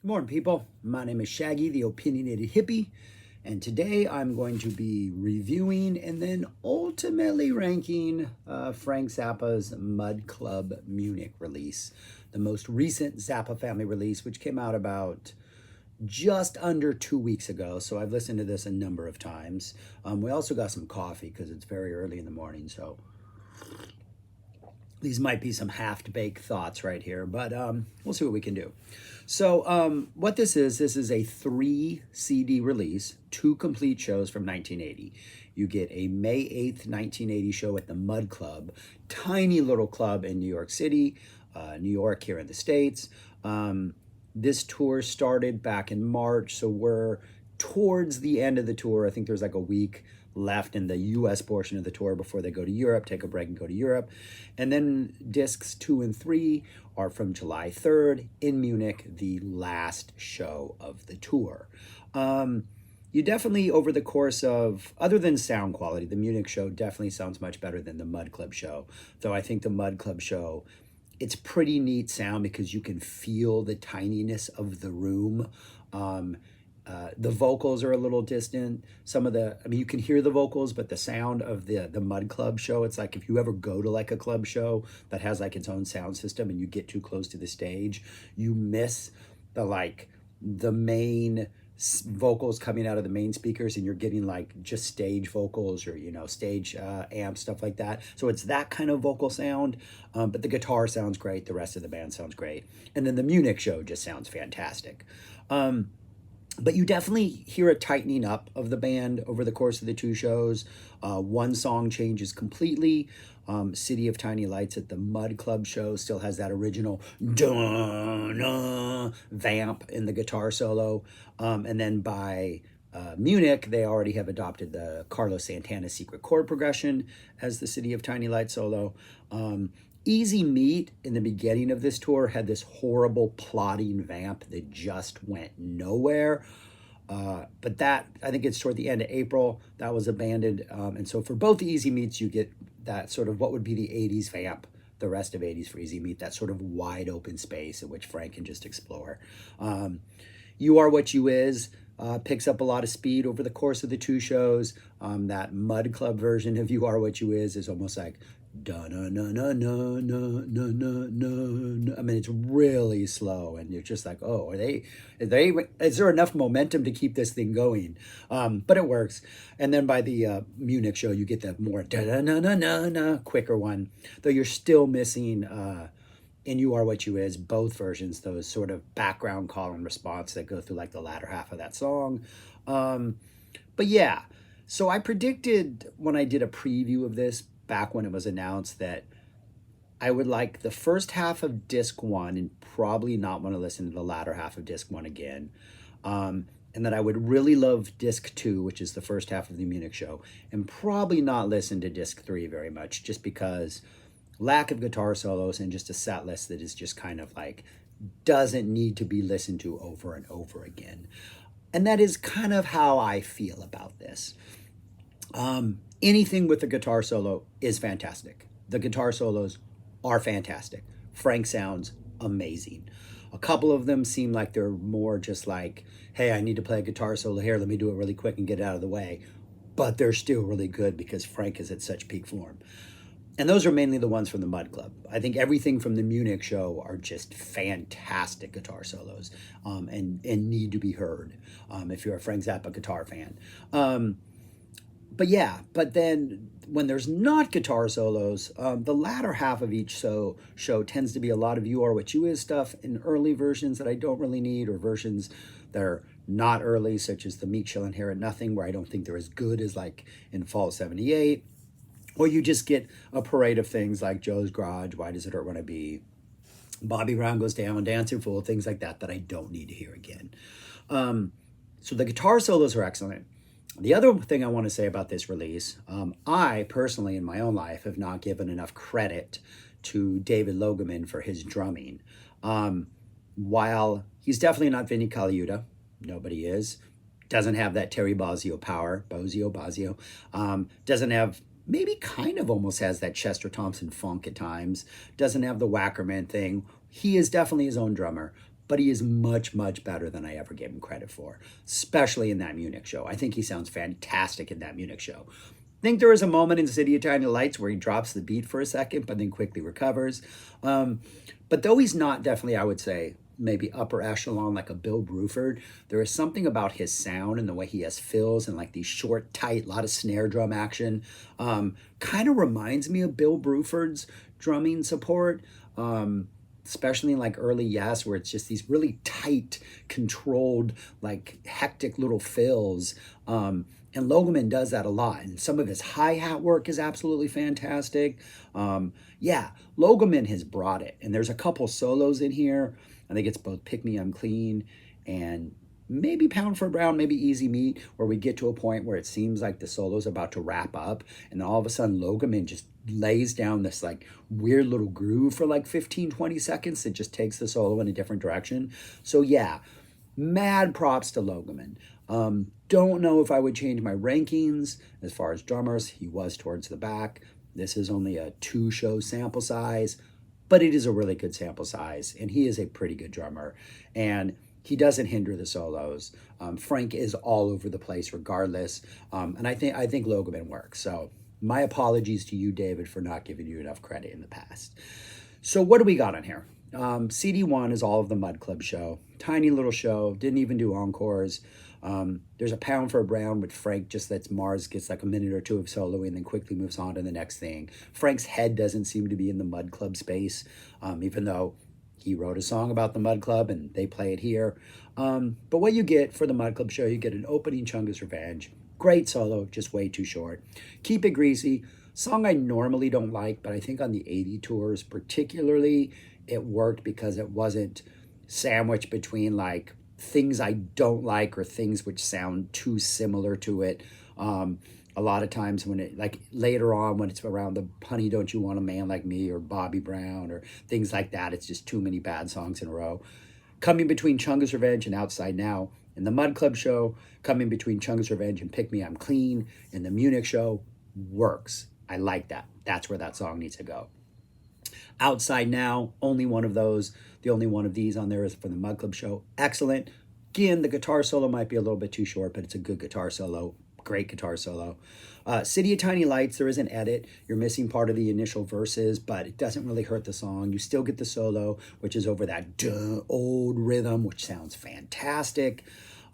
Good morning, people. My name is Shaggy, the opinionated hippie, and today I'm going to be reviewing and then ultimately ranking Frank Zappa's Mud Club Munich release, the most recent Zappa family release, which came out about just under 2 weeks ago. So I've listened to this a number of times. We also got some coffee because it's very early in the morning, so these might be some half-baked thoughts right here, but we'll see what we can do. So what this is a 3 CD release, 2 complete shows from 1980. You get a May 8th, 1980 show at the Mud Club, tiny little club in New York City, New York here in the States. This tour started back in March, so we're towards the end of the tour. I think there's like a week left in the US portion of the tour before they go to Europe, take a break and go to Europe. And then discs 2 and 3 are from July 3rd in Munich, the last show of the tour. You definitely, over the course of, other than sound quality, the Munich show definitely sounds much better than the Mud Club show. Though I think the Mud Club show, it's pretty neat sound because you can feel the tininess of the room. The vocals are a little distant. You can hear the vocals, but the sound of the Mud Club show, it's like if you ever go to like a club show that has like its own sound system and you get too close to the stage, you miss the main vocals coming out of the main speakers and you're getting like just stage vocals or stage amp stuff like that. So it's that kind of vocal sound, but the guitar sounds great, the rest of the band sounds great, and then the Munich show just sounds fantastic. But you definitely hear a tightening up of the band over the course of the 2 shows. One song changes completely. City of Tiny Lights at the Mud Club show still has that original vamp in the guitar solo. And then by Munich, they already have adopted the Carlos Santana secret chord progression as the City of Tiny Lights solo. Easy Meat in the beginning of this tour had this horrible plodding vamp that just went nowhere. But that, I think it's toward the end of April, that was abandoned. And so for both the Easy Meats, you get that sort of what would be the 80s vamp, the rest of 80s for Easy Meat, that sort of wide open space in which Frank can just explore. You Are What You Is picks up a lot of speed over the course of the 2 shows. That Mud Club version of You Are What You Is almost like da na na na na na na na na. I mean, it's really slow, and you're just like, oh, is there enough momentum to keep this thing going? But it works. And then by the Munich show, you get the more da na na na na na quicker one, though you're still missing in You Are What You Is, both versions, those sort of background call and response that go through like the latter half of that song. But yeah, so I predicted when I did a preview of this back when it was announced that I would like the first half of disc 1 and probably not want to listen to the latter half of disc 1 again. And that I would really love disc 2, which is the first half of the Munich show, and probably not listen to disc 3 very much, just because lack of guitar solos and just a set list that is just kind of like doesn't need to be listened to over and over again. And that is kind of how I feel about this. Anything with a guitar solo is fantastic. The guitar solos are fantastic. Frank sounds amazing. A couple of them seem like they're more just like, hey, I need to play a guitar solo here, let me do it really quick and get it out of the way. But they're still really good because Frank is at such peak form. And those are mainly the ones from the Mud Club. I think everything from the Munich show are just fantastic guitar solos, and need to be heard if you're a Frank Zappa guitar fan. But then when there's not guitar solos, the latter half of each show tends to be a lot of You Are What You Is stuff in early versions that I don't really need, or versions that are not early, such as the Meek Shall Inherit Nothing, where I don't think they're as good as like in Fall 78. Or you just get a parade of things like Joe's Garage, Why Does It Hurt When I Be, Bobby Brown Goes Down, Dancing Fool, things like that I don't need to hear again. So the guitar solos are excellent. The other thing I want to say about this release, I personally in my own life have not given enough credit to David Logeman for his drumming. While he's definitely not Vinnie Colaiuta, nobody is, doesn't have that Terry Bozzio power, Bozzio, doesn't have, maybe kind of almost has that Chester Thompson funk at times, doesn't have the Wackerman thing. He is definitely his own drummer, but he is much, much better than I ever gave him credit for, especially in that Munich show. I think he sounds fantastic in that Munich show. I think there is a moment in City of Tiny Lights where he drops the beat for a second, but then quickly recovers. But though he's not definitely, I would say, maybe upper echelon like a Bill Bruford, there is something about his sound and the way he has fills and like these short, tight, lot of snare drum action. Kind of reminds me of Bill Bruford's drumming support. Especially in like early Yes, where it's just these really tight, controlled, like hectic little fills. And Logoman does that a lot. And some of his hi-hat work is absolutely fantastic. Yeah, Logoman has brought it. And there's a couple solos in here. I think it's both Pick Me, I'm Clean and maybe Pound for Brown, maybe Easy Meat, where we get to a point where it seems like the solo's about to wrap up. And then all of a sudden, Logoman just lays down this like weird little groove for like 15, 20 seconds that just takes the solo in a different direction. So yeah, mad props to Logoman. Don't know if I would change my rankings as far as drummers. He was towards the back. This is only a 2-show sample size, but it is a really good sample size, and he is a pretty good drummer, and he doesn't hinder the solos. Frank is all over the place regardless, and I think Logoman works. So my apologies to you, David, for not giving you enough credit in the past. So what do we got on here? CD1 is all of the Mud Club show. Tiny little show, didn't even do encores. There's a Pound for a Brown, but Frank just lets Mars gets like a minute or two of soloing and then quickly moves on to the next thing. Frank's head doesn't seem to be in the Mud Club space, even though he wrote a song about the Mud Club and they play it here. But what you get for the Mud Club show, you get an opening Chunga's Revenge. Great solo, just way too short. Keep It Greasy. Song I normally don't like, but I think on the 80 tours particularly, it worked because it wasn't sandwiched between like things I don't like or things which sound too similar to it. A lot of times when it, like later on when it's around the Honey Don't You Want a Man Like Me or Bobby Brown or things like that, it's just too many bad songs in a row. Coming between Chunga's Revenge and Outside Now in the Mud Club show, coming between Chunga's Revenge and Pick Me, I'm Clean in the Munich show works. I like that. That's where that song needs to go. Outside Now, only one of those. The only one of these on there is for the Mud Club show. Excellent. Again, the guitar solo might be a little bit too short, but it's a good guitar solo. Great guitar solo. City of Tiny Lights, there is an edit. You're missing part of the initial verses, but it doesn't really hurt the song. You still get the solo, which is over that old rhythm, which sounds fantastic.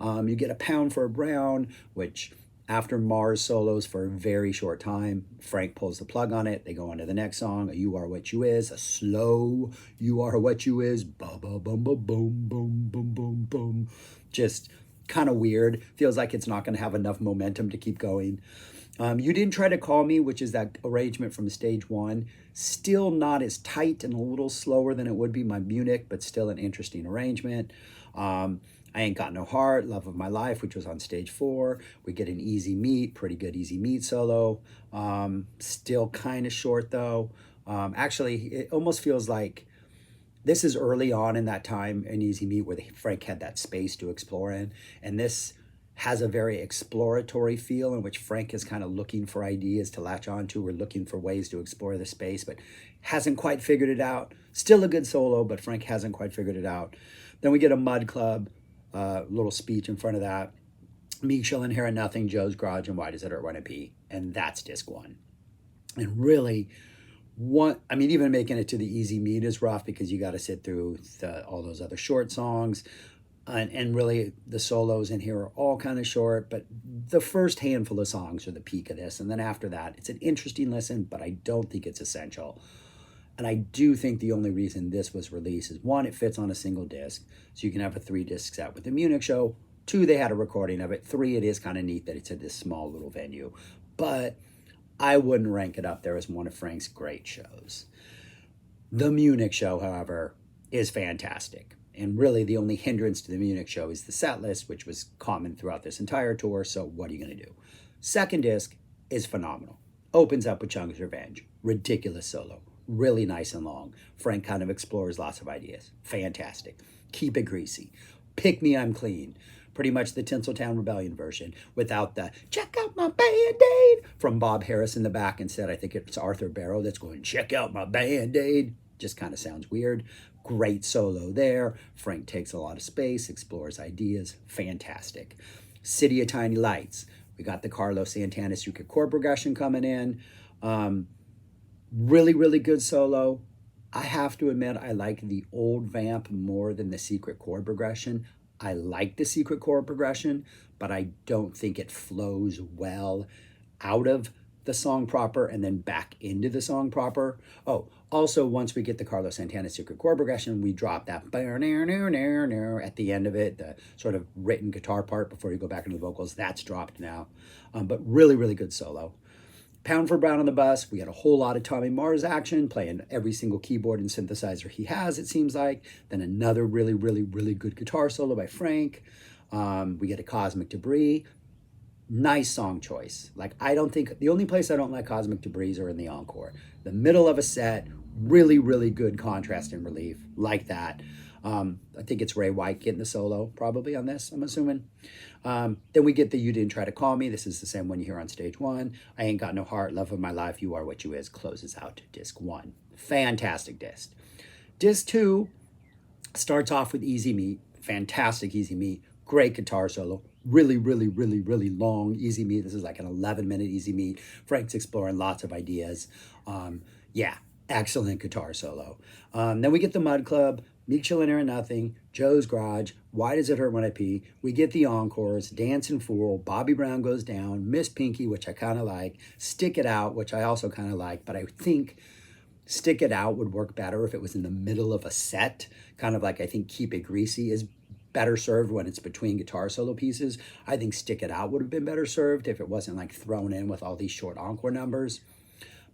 You get a Pound for a Brown, which after Mars solos for a very short time, Frank pulls the plug on it. They go on to the next song, a You Are What You Is, a slow You Are What You Is, ba ba bum ba boom boom boom boom boom. Just kind of weird. Feels like it's not going to have enough momentum to keep going. You Didn't Try to Call Me, which is that arrangement from stage 1. Still not as tight and a little slower than it would be my Munich, but still an interesting arrangement. I Ain't Got No Heart, Love of My Life, which was on stage 4. We get an Easy Meat, pretty good Easy Meat solo. Still kind of short though. Actually, it almost feels like this is early on in that time in Easy Meat where Frank had that space to explore in. And this has a very exploratory feel in which Frank is kind of looking for ideas to latch onto or looking for ways to explore the space, but hasn't quite figured it out. Still a good solo, but Frank hasn't quite figured it out. Then we get a Mud Club, little speech in front of that. Meek Shall Inherit Nothing, Joe's Garage, and Why Does It Hurt When I Pee? And that's disc 1. And really, even making it to the Easy Meat is rough because you got to sit through all those other short songs. And really, the solos in here are all kind of short, but the first handful of songs are the peak of this. And then after that, it's an interesting listen, but I don't think it's essential. And I do think the only reason this was released is 1, it fits on a single disc, so you can have a 3-disc set with the Munich show. 2, they had a recording of it. 3, it is kind of neat that it's at this small little venue. But I wouldn't rank it up there as one of Frank's great shows. The Munich show, however, is fantastic. And really, the only hindrance to the Munich show is the set list, which was common throughout this entire tour, so what are you going to do? Second disc is phenomenal. Opens up with Chunga's Revenge. Ridiculous solo. Really nice and long. Frank kind of explores lots of ideas. Fantastic. Keep It Greasy. Pick Me, I'm Clean. Pretty much the Tinseltown Rebellion version without the check out my Band-Aid from Bob Harris in the back. Instead, I think it's Arthur Barrow that's going, check out my Band-Aid. just kind of sounds weird. Great solo there. Frank takes a lot of space, explores ideas. Fantastic. City of Tiny Lights. We got the Carlos Santana secret chord progression coming in. Really, really good solo. I have to admit, I like the old vamp more than the secret chord progression. I like the secret chord progression, but I don't think it flows well out of the song proper and then back into the song proper. Oh, also, once we get the Carlos Santana secret chord progression, we drop that at the end of it, the sort of written guitar part before you go back into the vocals. That's dropped now. But really, really good solo. Pound for Brown on the bus, we had a whole lot of Tommy Mars action, playing every single keyboard and synthesizer he has, it seems like. Then another really, really, really good guitar solo by Frank. We get a Cosmic Debris. Nice song choice. Like, I don't think, the only place I don't like Cosmic Debris are in the encore. The middle of a set, really, really good contrast and relief, like that. I think it's Ray White getting the solo probably on this, I'm assuming. Then we get the You Didn't Try to Call Me. This is the same one you hear on stage 1. I Ain't Got No Heart, Love of My Life, You Are What You Is, closes out disc 1. Fantastic disc. Disc 2 starts off with Easy Meat. Fantastic Easy Meat. Great guitar solo. Really, really, really, really long Easy Meat. This is like an 11-minute Easy Meat. Frank's exploring lots of ideas. Yeah, excellent guitar solo. Then we get the Mud Club, Meek Chillin' or Nothing, Joe's Garage, Why Does It Hurt When I Pee? We get the encores, Dancing Fool, Bobby Brown Goes Down, Miss Pinky, which I kind of like, Stick It Out, which I also kind of like, but I think Stick It Out would work better if it was in the middle of a set, kind of like I think Keep It Greasy is better served when it's between guitar solo pieces. I think Stick It Out would have been better served if it wasn't like thrown in with all these short encore numbers.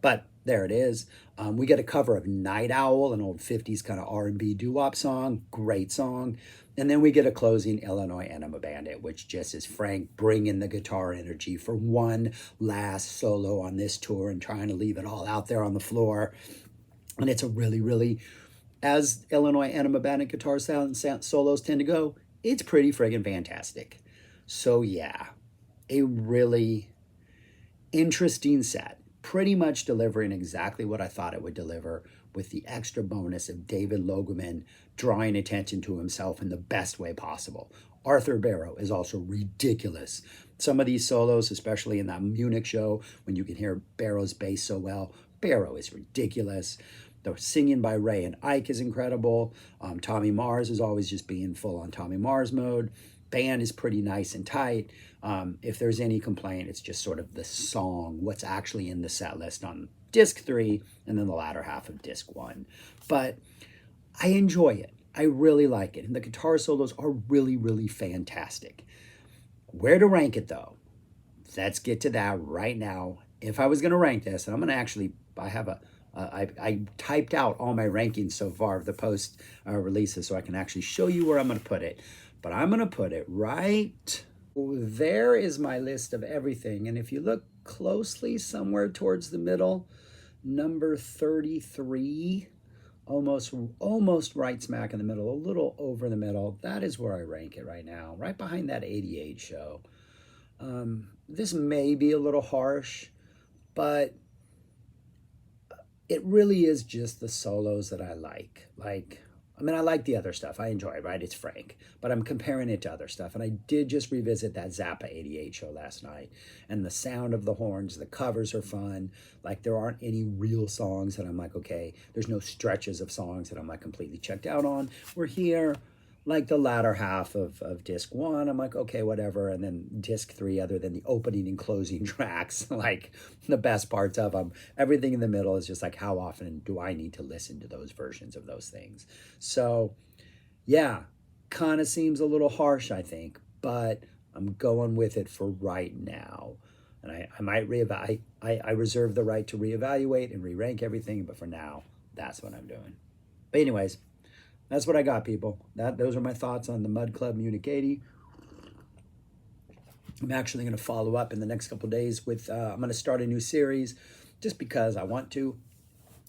But there it is. We get a cover of Night Owl, an old 50s kind of R&B doo-wop song. Great song. And then we get a closing Illinois Enema Bandit, which just is Frank bringing the guitar energy for one last solo on this tour and trying to leave it all out there on the floor. And it's a really, really, as Illinois Enema Bandit guitar solos tend to go, it's pretty friggin' fantastic. So yeah, a really interesting set. Pretty much delivering exactly what I thought it would deliver, with the extra bonus of David Logeman drawing attention to himself in the best way possible. Arthur Barrow is also ridiculous. Some of these solos, especially in that Munich show, when you can hear Barrow's bass so well, Barrow is ridiculous. The singing by Ray and Ike is incredible. Tommy Mars is always just being full on Tommy Mars mode. Band is pretty nice and tight. If there's any complaint, it's just sort of the song, what's actually in the set list on disc 3 and then the latter half of disc 1. But I enjoy it. I really like it. And the guitar solos are really, really fantastic. Where to rank it though? Let's get to that right now. If I was going to rank this, and I'm going to actually, I typed out all my rankings so far of the post releases so I can actually show you where I'm going to put it. But I'm going to put it right there is my list of everything. And if you look closely somewhere towards the middle, number 33, almost right smack in the middle, a little over the middle. That is where I rank it right now, right behind that 88 show. This may be a little harsh, but it really is just the solos that I like. I like the other stuff. I enjoy it, right? It's Frank. But I'm comparing it to other stuff. And I did just revisit that Zappa 88 show last night. And the sound of the horns, the covers are fun. Like, there aren't any real songs that I'm like, okay, there's no stretches of songs that I'm like completely checked out on. We're here, like the latter half of disc 1, I'm like, okay, whatever. And then disc 3, other than the opening and closing tracks, like the best parts of them, everything in the middle is just like, how often do I need to listen to those versions of those things? So yeah, kind of seems a little harsh, I think, but I'm going with it for right now. And I might reevaluate. I reserve the right to reevaluate and re-rank everything, but for now, that's what I'm doing. But anyways, that's what I got, people. Those are my thoughts on the Mud Club Munich 80. I'm actually going to follow up in the next couple of days with, I'm going to start a new series just because I want to,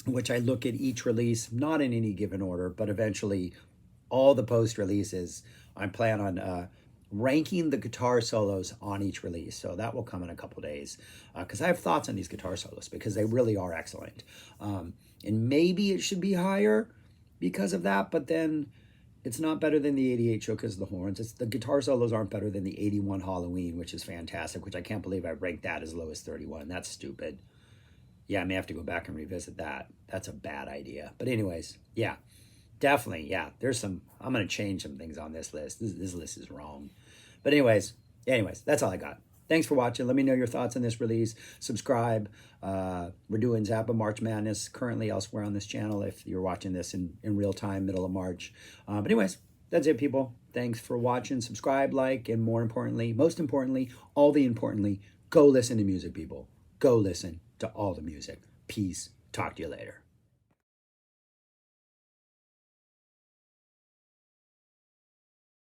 which I look at each release, not in any given order, but eventually all the post releases. I plan on ranking the guitar solos on each release. So that will come in a couple of days because I have thoughts on these guitar solos because they really are excellent. And maybe it should be higher because of that, but then it's not better than the 88 Shook as the Horns. The guitar solos aren't better than the 81 Halloween, which is fantastic, which I can't believe I ranked that as low as 31. That's stupid. Yeah, I may have to go back and revisit that. That's a bad idea. But anyways, yeah, definitely, yeah. I'm going to change some things on this list. This list is wrong. But anyways, that's all I got. Thanks for watching. Let me know your thoughts on this release. Subscribe. We're doing Zappa March Madness currently elsewhere on this channel if you're watching this in real time, middle of March. But anyways, that's it, people. Thanks for watching. Subscribe, like, and most importantly, go listen to music, people. Go listen to all the music. Peace. Talk to you later.